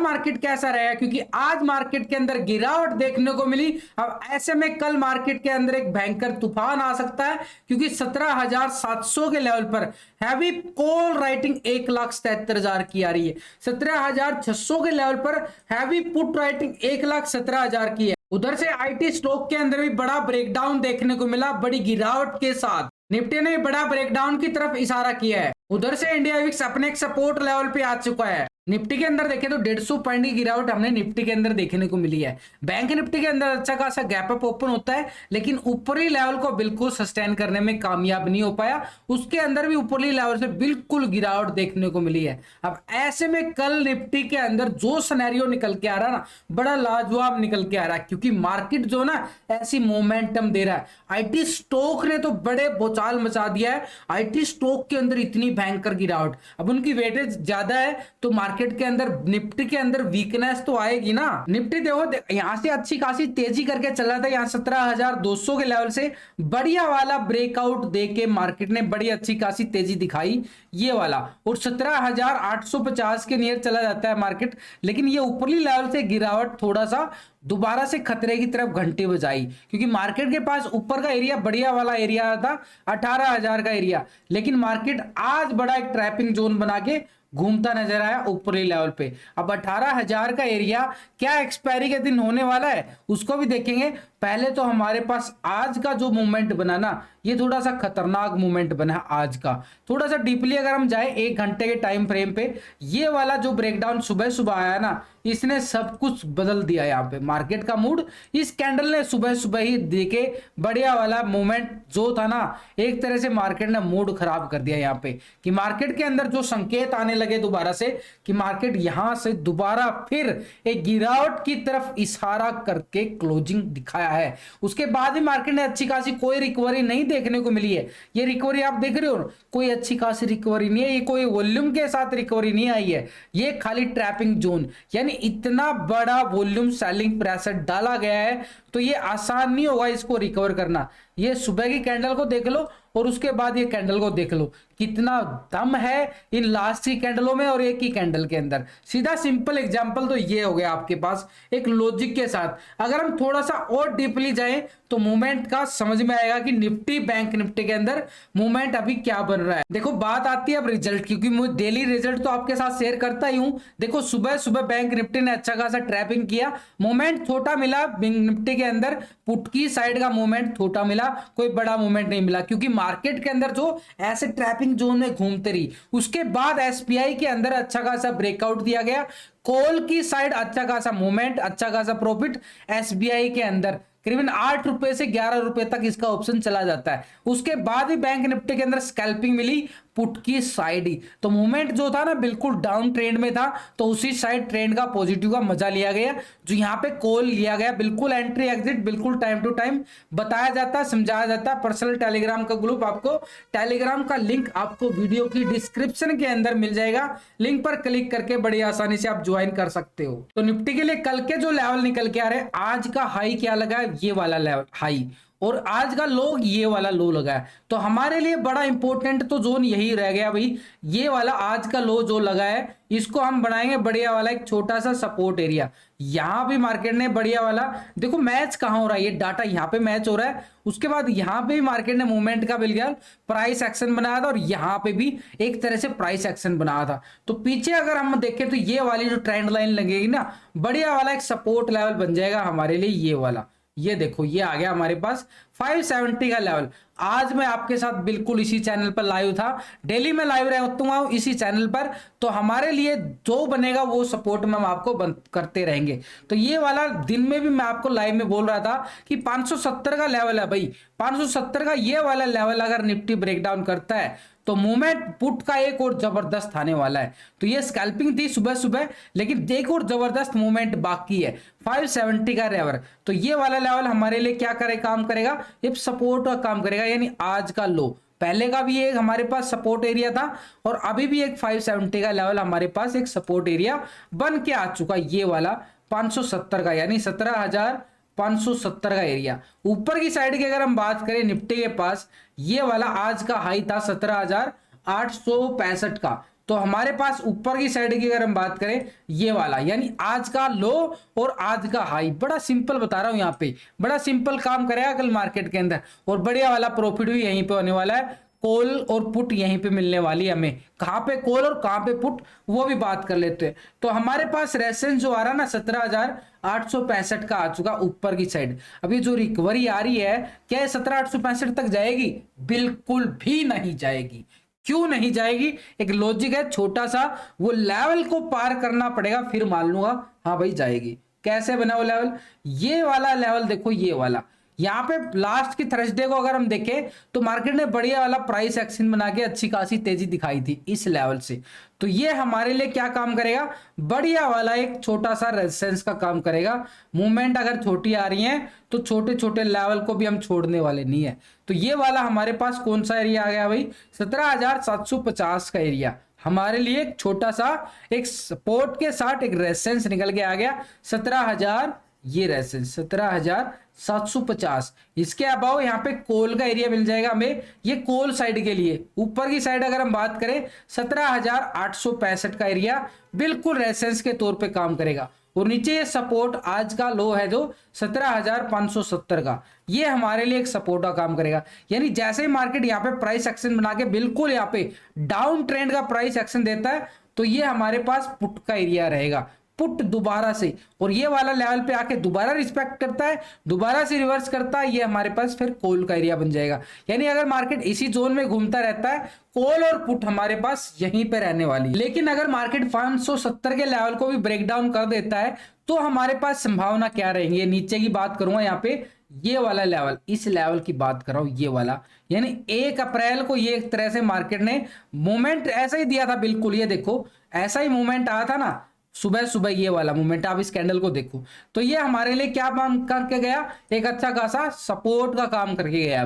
Market कैसा रहेगा, क्योंकि आज मार्केट के अंदर गिरावट देखने को मिली। अब ऐसे में कल मार्केट के अंदर एक भयंकर तूफान आ सकता है, क्योंकि 17,700 के लेवल पर हैवी कॉल राइटिंग 1,77,000 की आ रही है। 17,600 के लेवल पर हैवी पुट राइटिंग 1,17,000 की है। उधर से आईटी स्टॉक के अंदर भी बड़ा ब्रेकडाउन देखने को मिला, बड़ी गिरावट के साथ निफ्टी ने बड़ा ब्रेकडाउन की तरफ इशारा किया है। उधर से इंडिया विक्स अपने एक सपोर्ट लेवल पे आ चुका है। निफ्टी के अंदर देखें तो 150 पॉइंट की गिरावट हमने निफ्टी के अंदर देखने को मिली है। बैंक निफ्टी के अंदर अच्छा खासा गैप अप ओपन होता है, लेकिन ऊपरी लेवल को बिल्कुल सस्टेन करने में कामयाब नहीं हो पाया। उसके अंदर भी ऊपरी लेवल से बिल्कुल गिरावट देखने को मिली है। अब ऐसे में कल निफ्टी के अंदर जो सिनेरियो निकल के आ रहा है ना, बड़ा लाजवाब निकल के आ रहा है, क्योंकि मार्केट जो ना ऐसी मोमेंटम दे रहा है। आईटी स्टॉक ने तो बड़े बोचाल मचा दिया है। आईटी स्टॉक के अंदर इतनी भयंकर गिरावट, अब उनकी वेटेज ज्यादा है तो मार्केट के अंदर निफ्टी के अंदर वीकनेस तो आएगी ना। निफ्टी देखो यहां से अच्छी खासी तेजी करके चला था, यहां 17,200 के लेवल से बढ़िया वाला ब्रेकआउट देके मार्केट ने बड़ी अच्छी खासी तेजी दिखाई, ये वाला, और 17,850 के नियर चला जाता है मार्केट। लेकिन ये ऊपरी लेवल से गिरावट थोड़ा सा दोबारा से खतरे की तरफ घंटी बजाई, क्योंकि मार्केट के पास ऊपर का एरिया बढ़िया वाला एरिया था 18,000 का एरिया, लेकिन मार्केट आज बड़ा एक ट्रैपिंग जोन बना के घूमता नजर आया ऊपरी लेवल पे। अब 18,000 का एरिया क्या एक्सपायरी के दिन होने वाला है उसको भी देखेंगे। पहले तो हमारे पास आज का जो मूवमेंट बना ना, ये थोड़ा सा खतरनाक मूवमेंट बना आज का। थोड़ा सा डीपली अगर हम जाए 1 घंटे के टाइम फ्रेम पे, ये वाला जो ब्रेकडाउन सुबह सुबह आया ना, इसने सब कुछ बदल दिया। यहाँ पे मार्केट का मूड इस कैंडल ने सुबह सुबह ही देके बढ़िया वाला मूवमेंट जो था ना, एक तरह से मार्केट ने मूड खराब कर दिया यहाँ पे, कि मार्केट के अंदर जो संकेत आने लगे दोबारा से कि मार्केट यहां से दोबारा फिर एक गिरावट की तरफ इशारा करके क्लोजिंग दिखाया है। उसके बाद भी मार्केट ने अच्छी खासी कोई रिकवरी नहीं देखने को मिली है। ये रिकवरी आप देख रहे हो, कोई अच्छी खासी रिकवरी नहीं है, ये कोई वॉल्यूम के साथ रिकवरी नहीं आई है, ये खाली ट्रैपिंग जोन। यानी इतना बड़ा वॉल्यूम सेलिंग प्रेशर डाला गया है, तो ये आसान नहीं होगा इसको रिकवर करना। ये सुबह की कैंडल को देख लो और उसके बाद ये कैंडल को देख लो, कितना दम है इन लास्ट की कैंडलों में और एक ही कैंडल के अंदर। सीधा सिंपल एग्जांपल तो ये हो गया आपके पास एक लॉजिक के साथ। अगर हम थोड़ा सा और डीपली जाएं तो मूवमेंट का समझ में आएगा कि निफ्टी बैंक निफ्टी के अंदर मूवमेंट अभी क्या बन रहा है। देखो बात आती है अब रिजल्ट, क्योंकि मैं डेली रिजल्ट तो आपके साथ शेयर करता ही हूं। देखो सुबह सुबह बैंक निफ्टी ने अच्छा खासा ट्रैपिंग किया, मूवमेंट छोटा मिला बैंक निफ्टी के अंदर, पुट की साइड का मूवमेंट छोटा मिला, कोई बड़ा मूवमेंट नहीं मिला, क्योंकि मार्केट के अंदर जो ऐसे ट्रैपिंग जोन में घूमते रही। उसके बाद एसपीआई के अंदर अच्छा खासा ब्रेकआउट दिया गया, कॉल की साइड अच्छा खासा मूवमेंट, अच्छा खासा प्रॉफिट एसबीआई के अंदर करीबन 8 रुपए से 11 रुपए तक इसका ऑप्शन चला जाता है। उसके बाद ही बैंक निफ्टी के अंदर स्कैल्पिंग मिली पुट की साइड ही, तो मूवमेंट जो था ना बिल्कुल डाउन ट्रेंड में था, तो उसी साइड ट्रेंड का पॉजिटिव का मजा लिया गया, जो यहाँ पे कॉल लिया गया। बिल्कुल एंट्री एग्जिट बिल्कुल टाइम टू टाइम बताया जाता है, समझाया जाता है। पर्सनल टेलीग्राम का ग्रुप, आपको टेलीग्राम का लिंक आपको वीडियो की डिस्क्रिप्शन के अंदर मिल जाएगा, लिंक पर क्लिक करके बड़ी आसानी से आप ज्वाइन कर सकते हो। तो निफ्टी के लिए कल के जो लेवल निकल के आ रहे हैं, आज का हाई क्या लगा है, ये वाला लेवल हाई, और आज का लो ये वाला लो लगा है। तो हमारे लिए बड़ा इंपॉर्टेंट तो जोन यही रह गया भाई, ये वाला आज का लो जो लगा है, इसको हम बनाएंगे बढ़िया वाला एक छोटा सा सपोर्ट एरिया। यहां भी मार्केट ने बढ़िया वाला, देखो मैच कहां हो रहा है, ये डाटा यहां पे मैच हो रहा है। उसके बाद यहां पे भी मार्केट ने मूवमेंट का बिल गया प्राइस एक्शन बनाया था, और यहां पे भी एक तरह से प्राइस एक्शन बनाया था। तो पीछे अगर हम देखें तो ये वाली जो ट्रेंड लाइन लगेगी ना, बढ़िया वाला एक सपोर्ट लेवल बन जाएगा हमारे लिए ये वाला। ये देखो ये आ गया हमारे पास 570 का लेवल। आज मैं आपके साथ बिल्कुल इसी चैनल पर लाइव था, डेली मैं लाइव रहता हूं इसी चैनल पर, तो हमारे लिए जो बनेगा वो सपोर्ट में हम आपको बंद करते रहेंगे। तो ये वाला दिन में भी मैं आपको लाइव में बोल रहा था कि 570 का लेवल है भाई, 570 का ये वाला लेवल अगर निफ्टी ब्रेकडाउन करता है तो मूवमेंट पुट का एक और जबरदस्त आने वाला है। तो ये स्कैल्पिंग थी सुबह सुबह, लेकिन एक और जबरदस्त मूवमेंट बाकी है 570 का लेवल। तो ये वाला लेवल हमारे लिए क्या करे, काम करेगा, ये सपोर्ट का काम करेगा। यानी आज का लो, पहले का भी एक हमारे पास सपोर्ट एरिया था, और अभी भी एक 570 का लेवल हमारे पास एक सपोर्ट एरिया बन के आ चुका, ये वाला 570 का, यानी 17,570 का एरिया। ऊपर की साइड की अगर हम बात करें निफ्टी के पास, ये वाला आज का हाई था 17,865 का, तो हमारे पास ऊपर की साइड की अगर हम बात करें, ये वाला यानी आज का लो और आज का हाई, बड़ा सिंपल बता रहा हूं, यहाँ पे बड़ा सिंपल काम करेगा कल मार्केट के अंदर, और बढ़िया वाला प्रॉफिट भी यहीं पे होने वाला है। कॉल और पुट यहीं पे मिलने वाली है हमें, कहां पे कॉल और कहां पे पुट वो भी बात कर लेते हैं। तो हमारे पास रेसेंस जो आ रहा ना 17,865 का आ चुका ऊपर की साइड। अब ये जो रिकवरी आ रही है, क्या ये 17,865 तक जाएगी? बिल्कुल भी नहीं जाएगी। क्यों नहीं जाएगी? एक लॉजिक है छोटा सा, वो लेवल को पार करना पड़ेगा, फिर मान लूंगा हाँ भाई जाएगी। कैसे बना वो लेवल? ये वाला लेवल देखो, ये वाला यहाँ पे लास्ट की थर्सडे को अगर हम देखें तो मार्केट ने बढ़िया वाला प्राइस एक्शन बना के अच्छी खासी तेजी दिखाई थी इस लेवल से। तो ये हमारे लिए क्या काम करेगा? बढ़िया वाला एक छोटा सा रेजिस्टेंस का काम करेगा। मूवमेंट अगर छोटी आ रही है तो छोटे छोटे लेवल को भी हम छोड़ने वाले नहीं है। तो ये वाला हमारे पास कौन सा एरिया आ गया भाई? 17,750 का एरिया हमारे लिए एक छोटा सा एक सपोर्ट के साथ एक रेजिस्टेंस निकल के आ गया 17,000, ये रेजिस्टेंस 17,750। इसके अबाव यहाँ पे कोल का एरिया मिल जाएगा हमें, ये कोल साइड के लिए। ऊपर की साइड अगर हम बात करें 17,865 का एरिया बिल्कुल रेजिस्टेंस के तौर पे काम करेगा। और नीचे ये सपोर्ट आज का लो है जो 17,570 का, ये हमारे लिए एक सपोर्ट का काम करेगा। यानी जैसे ही मार्केट यहाँ पे प्राइस एक्शन बना के बिल्कुल यहाँ पे डाउन ट्रेंड का प्राइस एक्शन देता है, तो ये हमारे पास पुट का एरिया रहेगा। पुट दोबारा से और ये वाला लेवल पे आके दोबारा रिस्पेक्ट करता है, दोबारा से रिवर्स करता है, ये हमारे पास फिर कॉल का एरिया बन जाएगा। यानी अगर मार्केट इसी जोन में घूमता रहता है, कॉल और पुट हमारे पास यहीं पे रहने वाली। लेकिन अगर मार्केट 570 के लेवल को भी ब्रेक डाउन कर देता है तो हमारे पास संभावना क्या रहेंगी? नीचे की बात करूंगा, यहाँ पे ये वाला लेवल, इस लेवल की बात कर रहा हूं, ये वाला। यानी 1 अप्रैल को ये एक तरह से मार्केट ने मूवमेंट ऐसा ही दिया था, बिल्कुल ये देखो ऐसा ही मूवमेंट आया था ना सुबह सुबह, ये वाला मूवमेंट आप इस कैंडल को देखो। तो ये हमारे लिए क्या काम करके गया? एक अच्छा खासा सपोर्ट का काम करके गया।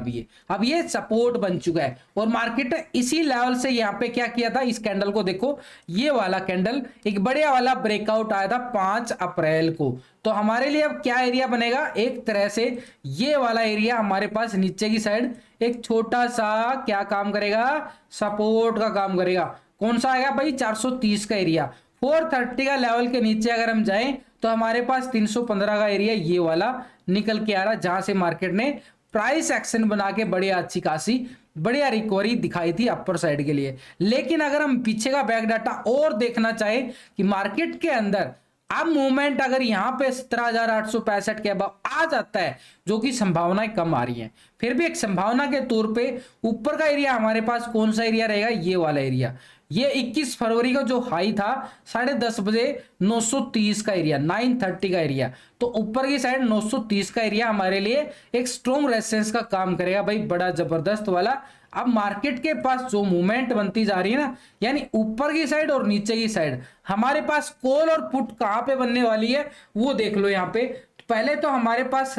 अब ये सपोर्ट बन चुका है और मार्केट इसी लेवल से यहाँ पे क्या किया था, इस कैंडल को देखो, ये वाला कैंडल एक बढ़िया वाला ब्रेकआउट आया था 5 अप्रैल को। तो हमारे लिए अब क्या एरिया बनेगा? एक तरह से ये वाला एरिया हमारे पास नीचे की साइड एक छोटा सा क्या काम करेगा? सपोर्ट का काम करेगा। कौन सा आएगा भाई? 430 का एरिया। 430 का लेवल के नीचे अगर हम जाएं तो हमारे पास 315 का एरिया ये वाला निकल के आ रहा, जहां से मार्केट ने प्राइस एक्शन बना के बढ़िया अच्छी खासी बढ़िया रिकवरी दिखाई थी अपर साइड के लिए। लेकिन अगर हम पीछे का बैक डाटा और देखना चाहें कि मार्केट के अंदर अब मूवमेंट अगर यहां पे 17,865 के अब आ जाता है, जो कि संभावनाएं कम आ रही हैं, फिर भी एक संभावना के तौर पे ऊपर का एरिया हमारे पास कौन सा एरिया रहेगा? ये वाला एरिया। ये 21 फरवरी का जो हाई था 10:30 बजे 930 का एरिया, 930 का एरिया। तो ऊपर की साइड 930 का एरिया हमारे लिए एक स्ट्रॉन्ग रेजिस्टेंस का काम करेगा भाई, बड़ा जबरदस्त वाला। अब मार्केट के पास जो मूवमेंट बनती जा रही है ना, यानी ऊपर की साइड और नीचे की साइड हमारे पास कॉल और पुट कहां पे बनने वाली है वो देख लो। यहाँ पे पहले तो हमारे पास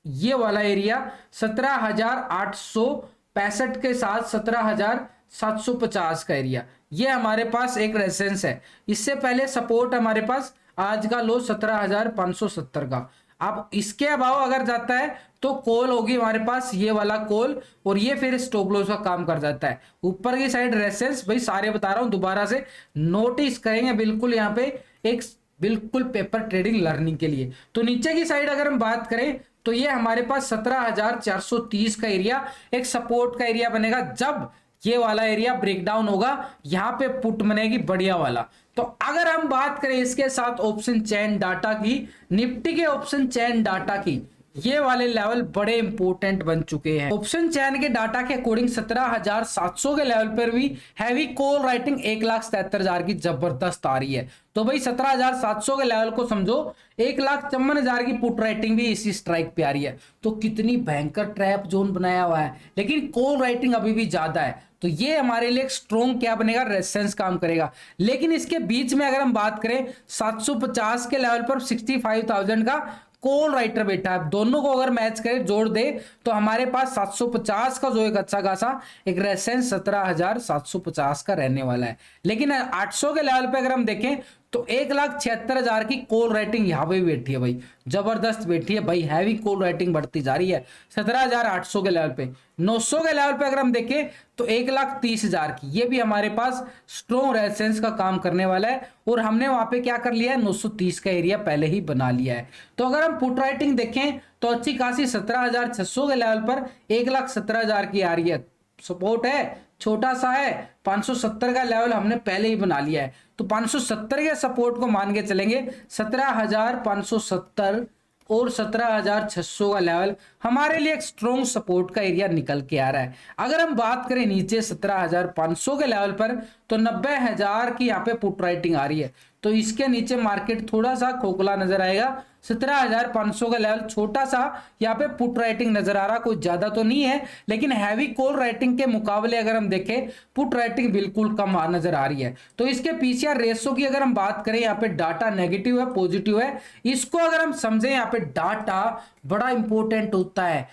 ये वाला एरिया 17,865 के साथ 17,750 का एरिया, ये हमारे पास एक रेजिस्टेंस है। इससे पहले सपोर्ट हमारे पास आज का लो 17,570 का। अब इसके अभाव अगर जाता है तो कॉल होगी हमारे पास ये वाला कॉल, और ये फिर स्टॉप लॉस का काम कर जाता है। ऊपर की साइड रेजिस्टेंस भाई सारे बता रहा हूं, दोबारा से नोटिस करेंगे बिल्कुल, यहाँ पे एक बिल्कुल पेपर ट्रेडिंग लर्निंग के लिए। तो नीचे की साइड अगर हम बात करें तो ये हमारे पास 17,430 का एरिया एक सपोर्ट का एरिया बनेगा। जब ये वाला एरिया ब्रेकडाउन होगा, यहां पे पुट बनेगी बढ़िया वाला। तो अगर हम बात करें इसके साथ ऑप्शन चेन डाटा की, निफ्टी के ऑप्शन चेन डाटा की, ये वाले लेवल बड़े इंपॉर्टेंट बन चुके हैं। ऑप्शन चेन के डाटा के अकॉर्डिंग 17,700 के लेवल पर भी हैवी कॉल राइटिंग 1,77,000 की जबरदस्त आ रही है। तो भाई 17,700 के लेवल को समझो 1,54,000 की पुट राइटिंग भी इसी स्ट्राइक पे आ रही है। तो कितनी भयंकर ट्रैप जोन बनाया हुआ है, लेकिन कॉल राइटिंग अभी भी ज्यादा है। तो ये हमारे लिए एक स्ट्रॉन्ग क्या बनेगा? रेजिस्टेंस काम करेगा। लेकिन इसके बीच में अगर हम बात करें 750 के लेवल पर 65,000 का कॉल राइटर बैठा है, दोनों को अगर मैच करें जोड़ दे तो हमारे पास 750 का जो एक अच्छा खासा एक रेजिस्टेंस 17,750 का रहने वाला है। लेकिन 800 के लेवल पे अगर हम देखें तो 1,76,000 की कॉल रेटिंग यहाँ पे भी बैठी है भाई, जबरदस्त बैठी है भाई, हैवी कॉल रेटिंग बढ़ती जा रही है 17,800 के लेवल पे। 900 के लेवल पे अगर हम देखें तो 1,30,000 की, ये भी हमारे पास स्ट्रॉन्ग रेजिस्टेंस का काम करने वाला है, और हमने वहां पे क्या कर लिया है, 930 का एरिया पहले ही बना लिया है। तो अगर हम पुट राइटिंग देखें तो अच्छी खासी 17,600 के लेवल पर 1,17,000 की आ रही है, सपोर्ट है, छोटा सा है, 570 का लेवल हमने पहले ही बना लिया है, तो 570 के सपोर्ट को मान के चलेंगे। 17,570 और 17,600 का लेवल हमारे लिए एक स्ट्रॉन्ग सपोर्ट का एरिया निकल के आ रहा है। अगर हम बात करें नीचे 17,500 के लेवल पर, तो 90,000 की यहाँ पे पुट राइटिंग आ रही है, तो इसके नीचे मार्केट थोड़ा सा खोखला नजर आएगा। 17,500 का लेवल छोटा सा यहाँ पे पुट राइटिंग नजर आ रहा, कोई ज्यादा तो नहीं है, लेकिन हैवी कॉल राइटिंग के मुकाबले अगर हम देखें पुट राइटिंग बिल्कुल कम नजर आ रही है। तो इसके पीसीआर रेशो की अगर हम बात करें, यहाँ पे डाटा नेगेटिव है, पॉजिटिव है, इसको अगर हम समझें, यहाँ पे डाटा बड़ा इंपॉर्टेंट होता है।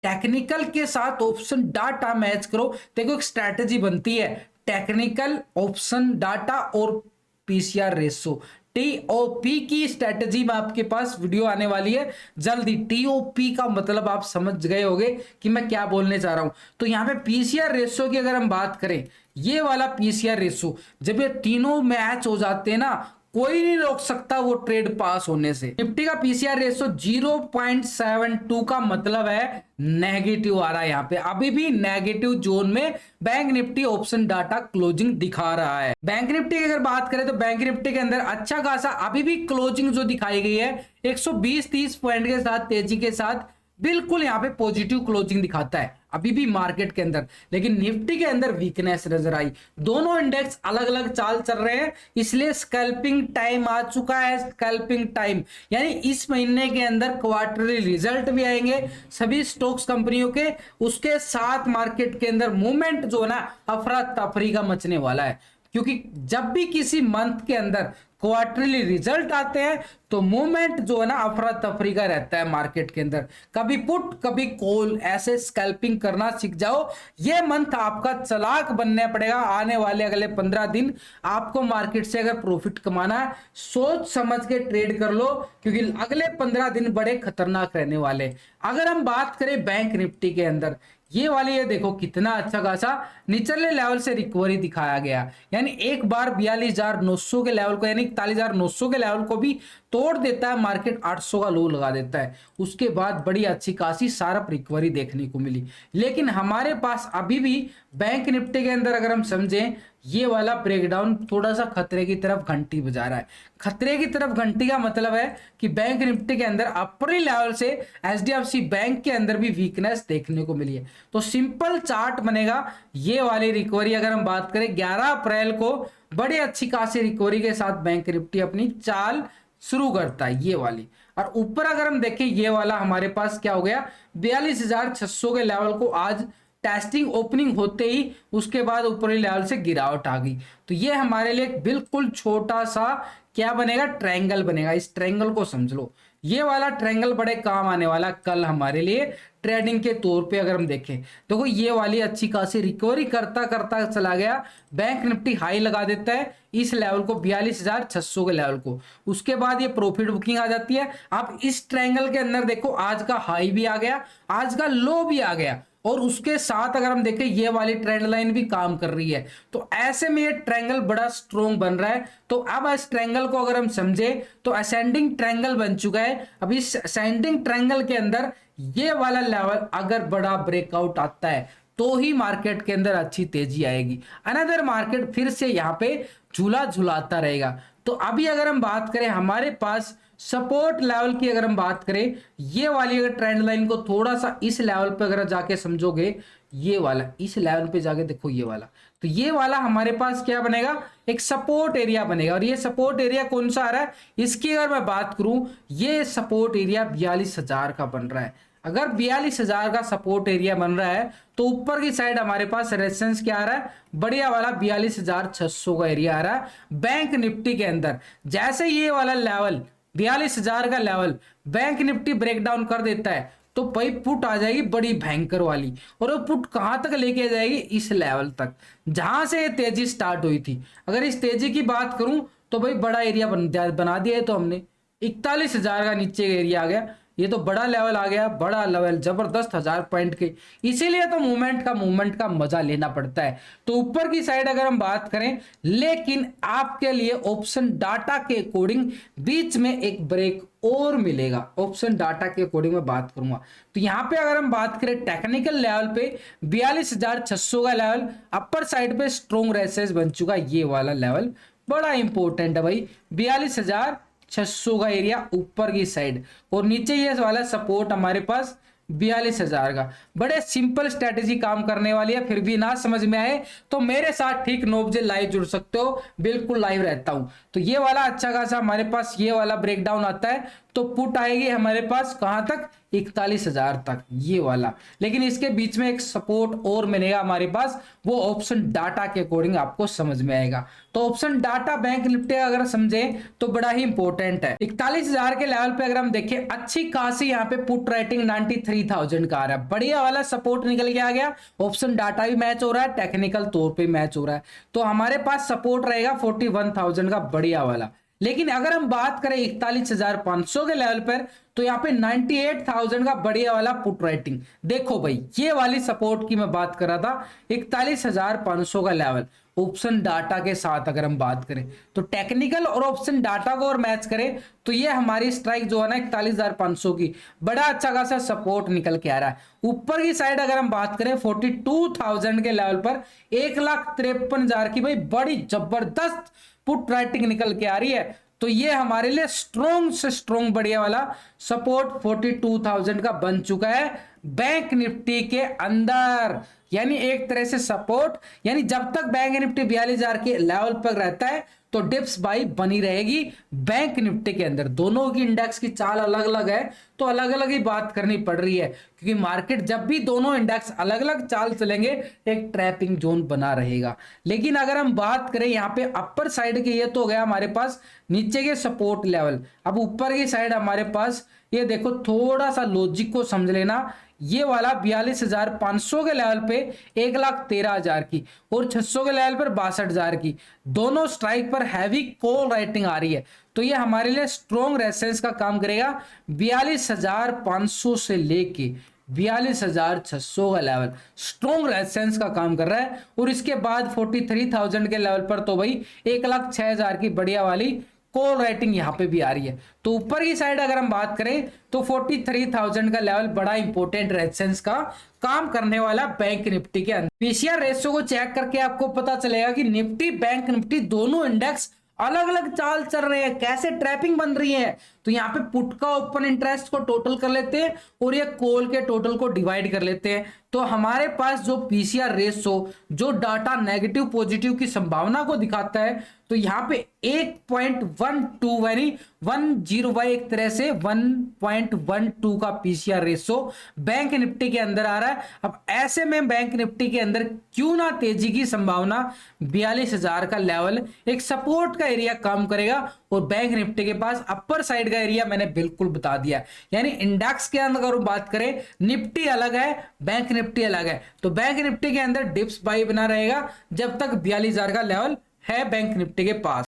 टेक्निकल के साथ ऑप्शन डाटा मैच करो, देखो एक स्ट्रैटेजी बनती है, टेक्निकल, ऑप्शन डाटा और पीसीआर रेशो, टीओपी की स्ट्रेटजी में आपके पास वीडियो आने वाली है जल्दी। टीओपी का मतलब आप समझ गए होंगे कि मैं क्या बोलने चाह रहा हूं। तो यहां पे पीसीआर रेशो की अगर हम बात करें, ये वाला पीसीआर रेशो जब ये तीनों मैच हो जाते हैं ना, कोई नहीं रोक सकता वो ट्रेड पास होने से। निफ्टी का पीसीआर रेशो 0.72 का मतलब है नेगेटिव आ रहा है, यहाँ पे अभी भी नेगेटिव जोन में bank Nifty option data closing दिखा रहा है। बैंक निफ्टी की अगर बात करें तो बैंक निफ्टी के अंदर अच्छा खासा अभी भी क्लोजिंग जो दिखाई गई है 120-30 पॉइंट के साथ तेजी के साथ, बिल्कुल यहाँ पे पॉजिटिव क्लोजिंग दिखाता है अभी भी मार्केट के अंदर। लेकिन निफ्टी के अंदर वीकनेस नजर आई, दोनों इंडेक्स अलग अलग चाल चल रहे हैं, इसलिए स्कैल्पिंग टाइम आ चुका है। स्कैल्पिंग टाइम यानी इस महीने के अंदर क्वार्टरली रिजल्ट भी आएंगे सभी स्टॉक्स कंपनियों के, उसके साथ मार्केट के अंदर मूवमेंट जो है ना अफरा तफरी का मचने वाला है, क्योंकि जब भी किसी मंथ के अंदर क्वार्टरली रिजल्ट आते हैं तो मूवमेंट जो है ना अफरा तफरी का रहता है मार्केट के अंदर, कभी पुट कभी कॉल, ऐसे स्कैल्पिंग करना सीख जाओ। ये मंथ आपका चालाक बनना पड़ेगा, आने वाले अगले 15 दिन आपको मार्केट से अगर प्रॉफिट कमाना है सोच समझ के ट्रेड कर लो, क्योंकि अगले 15 दिन बड़े खतरनाक रहने वाले। अगर हम बात करें बैंक निफ्टी के अंदर, ये वाली ये देखो कितना अच्छा खासा निचले लेवल से रिकवरी दिखाया गया, यानी एक बार 42,900 के लेवल को यानी 41,900 के लेवल को भी तोड़ देता है मार्केट, 800 का लो लगा देता है, उसके बाद बड़ी अच्छी खासी शार्प रिकवरी देखने को मिली। लेकिन हमारे पास अभी भी बैंक निफ्टी के अंदर अगर हम समझें, ये वाला ब्रेकडाउन थोड़ा सा खतरे की तरफ घंटी बजा रहा है। खतरे की तरफ घंटी का मतलब है कि बैंक निफ्टी के अंदर अपर लेवल से एचडीएफसी बैंक के अंदर भी वीकनेस देखने को मिली है। तो सिंपल चार्ट बनेगा, ये वाली रिकवरी अगर हम बात करें 11 अप्रैल को बड़ी अच्छी खासी रिकवरी के साथ बैंक निफ्टी अपनी चाल शुरू करता है, ये वाली। और ऊपर अगर हम देखें, ये वाला हमारे पास क्या हो गया, 42,600 के लेवल को आज टेस्टिंग ओपनिंग होते ही उसके बाद ऊपरी लेवल से गिरावट आ गई। तो ये हमारे लिए बिल्कुल छोटा सा क्या बनेगा, ट्रायंगल बनेगा। इस ट्रायंगल को समझ लो, ये वाला ट्रायंगल बड़े काम आने वाला कल हमारे लिए ट्रेडिंग के तौर पे। अगर हम देखें देखो, ये वाली अच्छी खासी रिकवरी करता करता चला गया, बैंक निफ्टी हाई लगा देता है इस लेवल को 42,600 के लेवल को, उसके बाद ये प्रॉफिट बुकिंग आ जाती है। आप इस ट्रायंगल के अंदर देखो, आज का हाई भी आ गया, आज का लो भी आ गया, और उसके साथ अगर हम देखें ये वाली ट्रेंड लाइन भी काम कर रही है। तो ऐसे में ये ट्रायंगल बड़ा स्ट्रॉन्ग बन रहा है। तो अब इस ट्रायंगल को अगर हम समझे तो असेंडिंग ट्रायंगल बन चुका है। अब इस असेंडिंग ट्रायंगल के अंदर ये वाला लेवल अगर बड़ा ब्रेकआउट आता है तो ही मार्केट के अंदर अच्छी तेजी आएगी, अनदर मार्केट फिर से यहाँ पे झूला झुलाता रहेगा। तो अभी अगर हम बात करें हमारे पास सपोर्ट लेवल की, अगर हम बात करें ये वाली अगर ट्रेंड लाइन को थोड़ा सा इस लेवल पे अगर जाके समझोगे, ये वाला इस लेवल पे जाके देखो, ये वाला, तो ये वाला हमारे पास क्या बनेगा, एक सपोर्ट एरिया बनेगा। और ये सपोर्ट एरिया कौन सा आ रहा है, इसकी अगर मैं बात करूं, ये सपोर्ट एरिया 42,000 का बन रहा है। अगर 42,000 का सपोर्ट एरिया बन रहा है तो ऊपर की साइड हमारे पास रेजिस्टेंस क्या आ रहा है, बढ़िया वाला 42,600 का एरिया आ रहा है बैंक निफ्टी के अंदर। जैसे ये वाला लेवल 42,000 का लेवल बैंक निफ्टी ब्रेकडाउन कर देता है तो भाई पुट आ जाएगी बड़ी भयंकर वाली, और वो पुट कहां तक लेके आ जाएगी, इस लेवल तक जहां से ये तेजी स्टार्ट हुई थी। अगर इस तेजी की बात करूं तो भाई बड़ा एरिया बना दिया है तो हमने 41,000 का नीचे एरिया आ गया, ये तो बड़ा लेवल आ गया, बड़ा लेवल जबरदस्त 1000 पॉइंट के। इसीलिए तो मूवमेंट का मजा लेना पड़ता है। तो ऊपर की साइड अगर हम बात करें, लेकिन आपके लिए ऑप्शन डाटा के अकॉर्डिंग बीच में एक ब्रेक और मिलेगा। ऑप्शन डाटा के अकॉर्डिंग मैं बात करूंगा तो यहां पे अगर हम बात करें टेक्निकल लेवल पे 42,600 का लेवल अपर साइड पे स्ट्रॉन्ग रेसिस्टेंस बन चुका है। ये वाला लेवल बड़ा इंपॉर्टेंट है भाई, 42,600 का एरिया ऊपर की साइड, और नीचे ये वाला सपोर्ट हमारे पास 42,000 का। बड़े सिंपल स्ट्रेटेजी काम करने वाली है, फिर भी ना समझ में आए तो मेरे साथ ठीक 9 बजे लाइव जुड़ सकते हो, बिल्कुल लाइव रहता हूं। तो ये वाला अच्छा खासा हमारे पास ये वाला ब्रेकडाउन आता है, तो पुट आएगी हमारे पास कहां तक, 41,000 तक ये वाला। लेकिन इसके बीच में एक सपोर्ट और मिलेगा हमारे पास, वो ऑप्शन डाटा के अकॉर्डिंग आपको समझ में आएगा। तो ऑप्शन डाटा बैंक निफ्टी अगर समझे तो बड़ा ही इंपॉर्टेंट है। 41,000 के लेवल पे अगर हम देखें, अच्छी खासी यहाँ पे पुट राइटिंग 93,000 का आ रहा है, बढ़िया वाला सपोर्ट निकल के आ गया। ऑप्शन डाटा भी मैच हो रहा है, टेक्निकल तौर पे मैच हो रहा है, तो हमारे पास सपोर्ट रहेगा 41,000 का बढ़िया वाला। लेकिन अगर हम बात करें 41,500 के लेवल पर, तो यहाँ पे 98,000 का बढ़िया वाला पुट राइटिंग। देखो भाई ये वाली सपोर्ट की मैं बात कर रहा था, 41,500 का लेवल ऑप्शन डाटा के साथ अगर हम बात करें, तो टेक्निकल और ऑप्शन डाटा को और मैच करें तो ये हमारी स्ट्राइक जो है ना 41,500 की, बड़ा अच्छा खासा सपोर्ट निकल के आ रहा है। ऊपर की साइड अगर हम बात करें 42,000 के लेवल पर 1,53,000 की भाई बड़ी जबरदस्त पुट राइटिंग निकल के आ रही है। तो ये हमारे लिए स्ट्रॉन्ग से स्ट्रॉन्ग बढ़िया वाला सपोर्ट 42,000 का बन चुका है बैंक निफ्टी के अंदर। यानी एक तरह से सपोर्ट, यानी जब तक बैंक निफ्टी 42,000 के लेवल पर रहता है तो डिप्स बाई बनी रहेगी बैंक निफ्टी के अंदर। दोनों की इंडेक्स की चाल अलग अलग है, तो अलग अलग ही बात करनी पड़ रही है, क्योंकि मार्केट जब भी दोनों इंडेक्स अलग अलग चाल चलेंगे एक ट्रैपिंग जोन बना रहेगा। लेकिन अगर हम बात करें यहाँ पे अपर साइड के, ये तो हो गया हमारे पास नीचे के सपोर्ट लेवल। अब ऊपर की साइड हमारे पास ये देखो, थोड़ा सा लॉजिक को समझ लेना, ये वाला 42,500 के लेवल पे 1,13,000 की और 600 के लेवल पर 62,000 की, दोनों स्ट्राइक पर हैवी कॉल राइटिंग आ रही है। तो ये हमारे लिए स्ट्रॉन्ग रेजिस्टेंस का काम करेगा 42,500 से लेके 42,600 का लेवल स्ट्रॉन्ग रेजिस्टेंस का काम कर रहा है। और इसके बाद 43,000 के लेवल पर तो भाई 1,06,000 की बढ़िया वाली कॉल राइटिंग यहां पे भी आ रही है। तो ऊपर की साइड अगर हम बात करें तो 43,000 का लेवल बड़ा इंपॉर्टेंट रेजिस्टेंस का काम करने वाला बैंक निफ्टी के अंदर। पीसीआर रेशियो को चेक करके आपको पता चलेगा कि निफ्टी बैंक निफ्टी दोनों इंडेक्स अलग अलग चाल चल रहे हैं, कैसे ट्रैपिंग बन रही है। तो यहाँ पे पुट का ओपन इंटरेस्ट को टोटल कर लेते हैं और ये कॉल के टोटल को डिवाइड कर लेते हैं, तो हमारे पास जो पीसीआर रेशियो जो डाटा नेगेटिव पॉजिटिव की संभावना को दिखाता है, तो यहाँ पे 1.12 यानी 10 एक तरह से 1.12 का पीसीआर रेशियो बैंक निफ्टी के अंदर आ रहा है। अब ऐसे में बैंक निफ्टी के अंदर क्यों ना तेजी की संभावना, 42,000 का लेवल एक सपोर्ट का एरिया काम करेगा और बैंक निफ्टी के पास अपर साइड का एरिया मैंने बिल्कुल बता दिया। यानी इंडेक्स के अंदर अगर बात करें, निफ्टी अलग है बैंक निफ्टी अलग है, तो बैंक निफ्टी के अंदर डिप्स बाई बना रहेगा जब तक 42,000 का लेवल है बैंक निफ्टी के पास।